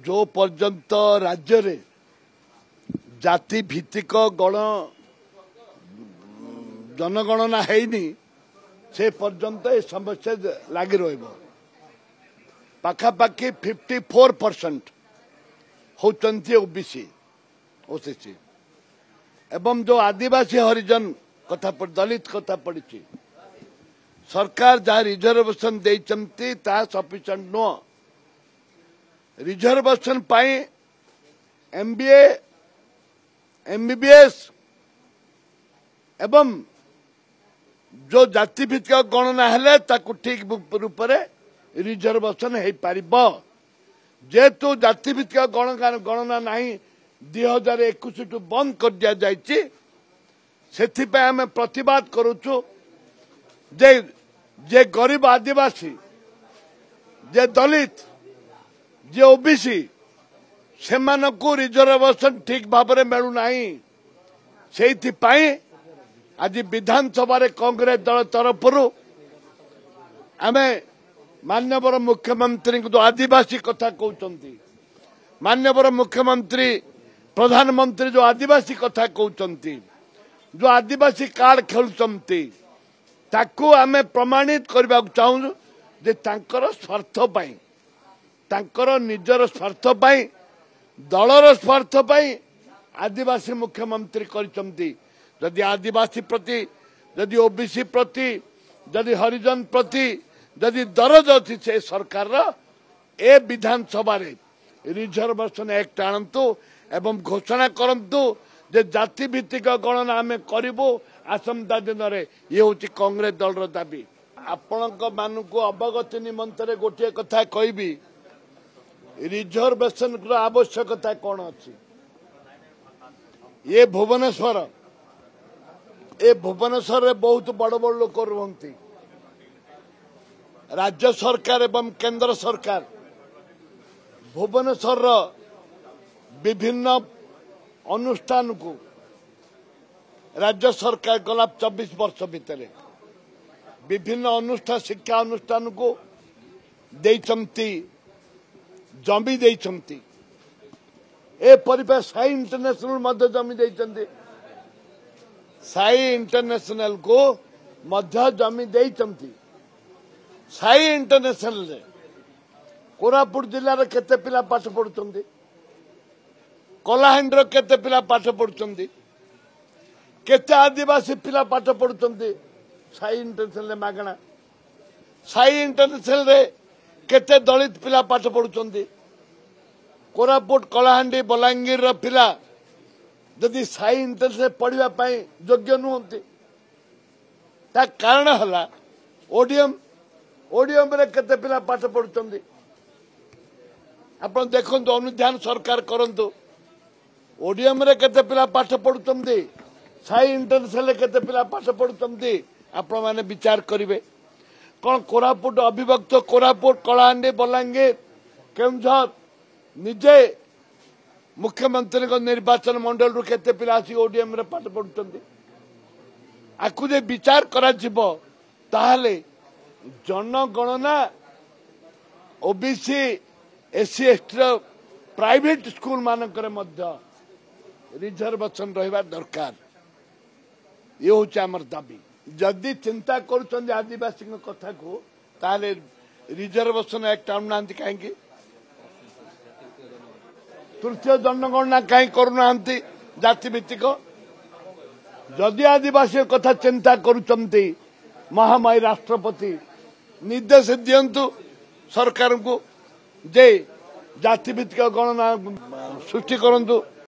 जो पर्यंत राज्य रे जाति भित्तिक गण जनगणना हैनी से पर्यंत ए समस्या लगी रखापाखि 54% होचंती ओबीसी ओसीसी एवं जो आदिवासी हरिजन कथा दलित कथा पड़ी सरकार जहाँ रिजर्वेशन देइचंती ता सफिशिएंट नुह रिजर्वेशन पाई एमबीए एमबीबीएस एवं जो जाति भित्तिक गणना हेले ताकू ठीक रूप से रिजर्वेशन हो पार जेहेतु जाति भित्तिक गणना नहीं 2021 बंद कर दिया जाइए से आम प्रतिवाद करुचु जे गरीब आदिवासी जे दलित जे ओबीसी से रिजर्वेशन ठीक भाव में मिलूना से आज विधानसभा कांग्रेस दल तरफ आम माननीय मुख्यमंत्री जो आदिवासी कथा कहते माननीय मुख्यमंत्री प्रधानमंत्री जो आदिवासी कथा कहते जो आदिवासी कार्ड खेलुंट ताकू आम प्रमाणित करने चाहूँ जे तांकर स्वार्थ पाई तांकर निजर स्वार्थ पाई दलर स्वार्थ पाई आदिवासी मुख्यमंत्री करचंती जदि आदिवासी प्रति जदि ओबीसी प्रति जदि हरिजन प्रति जदि दरद अच्छी से सरकार ए विधानसभा रिजर्वेशन एक्ट आणतु एवं घोषणा करंतु जे जाति भित्तिक गणना आम करूँ आसंता दिन में ये हूँ कांग्रेस दल दाबी आपण मानक अवगति निमंत्रण गोटे कथा कहबी रिजर्वेशन आवश्यकता कौन अच्छी ये भुवनेश्वर में बहुत बड़ बड़ लोक रुहती राज्य सरकार एवं केंद्र सरकार भुवनेश्वर विभिन्न अनुष्ठान को राज्य सरकार गला 24 वर्ष भितर विभिन्न अनुष्ठान शिक्षा अनुष्ठान को देइचंती जमी देइचंती ए परिवेश साई इंटरनेशनल मध्य जमी देइचंती साई इंटरनेशनल को मध्य जमी देइचंती साई इंटरनेशनल रे कोरापुट जिले में केते पिला पाठ पढ़ुचंती कलाहांडी केते पिला पाठ पढ़ुचंती केते आदिवासी पिला पाठ पढ़ुचंती साई इंटरनेशनल मागणा साई इंटरनेशनल रे केते दलित पिला पाठ पढ़ुचंती कोरापुट कलाहांडी बलांगीर पिला जदि साई इंटरनेशनल पढ़िबा पई योग्य नुहंती ता कारण हला ओडीएम रे केते पिला पाठ पढ़ुचंती आपण देखंतु अनुध्यान सरकार करंतु ओडीएम रे केते पिला पाठ पढ़ुचंती साई इंटरनेशनल केते पिला पाठ पढ़ुचंती आपण माने विचार करिवे कौन कोरापुट अविभक्त कोरापुट कलाहांडी बलांगीर केउझर निजे मुख्यमंत्री को निर्वाचन मंडल रु केते पिला आसी ओडीएम रे पाठ पढ़ुचंती आकु जे विचार करा जिवो ताहले जनगणना OBC SC ST private school मानकर मध्य रिजर्वेशन रहिबा दरकार ये हूँ आमर दाबी जदि चिंता कर आदिवासी कथा को ताले रिजर्वेशन एक्ट आनुना कहीं तृतीय जनगणना कहीं करूना जाति भित्तिक जदि आदिवासी कथा चिंता करुचंती महामाई राष्ट्रपति निर्देश दियंतु सरकार को जे जाति भित्तिक गणना सृष्टि करंतु।